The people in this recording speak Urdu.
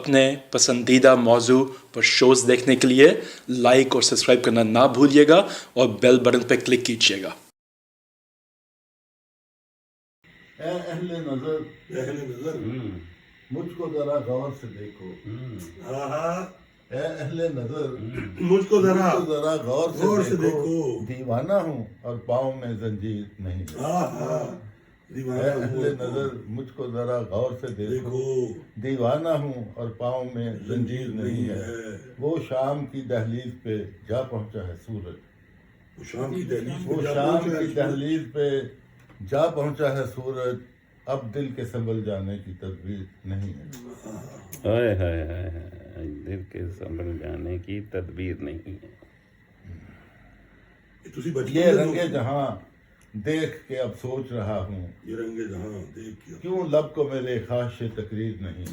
اپنے پسندیدہ موضوع پر شوز دیکھنے کے لیے لائک اور سبسکرائب کرنا نہ بھولیے گا اور بیل بٹن پہ کلک کیجیے گا۔ اے اہل نظر مجھ کو ذرا غور سے دیکھو، اے اہل نظر مجھ کو ذرا غور سے دیکھو، دیکھو، دیوانہ ہوں اور پاؤں میں زنجیر نہیں ہے۔ اے اہل نظر مجھ کو ذرا غور سے دیکھو، دیوانہ ہوں اور پاؤں میں زنجیر نہیں ہے۔ وہ شام کی دہلیز پہ جا پہنچا ہے سورج، وہ شام کی دہلیز پہ جا پہنچا ہے سورج، اب دل کے سنبھل جانے کی تدبیر نہیں ہے۔ ہائے ہائے ہائے ہائے، دل کے سنبھل جانے کی تدبیر نہیں ہے۔ یہ رنگ جہاں دیکھ کے اب سوچ رہا ہوں، یہ رنگ جہاں دیکھ کے کیوں لب کو میرے خواہش تقریر نہیں۔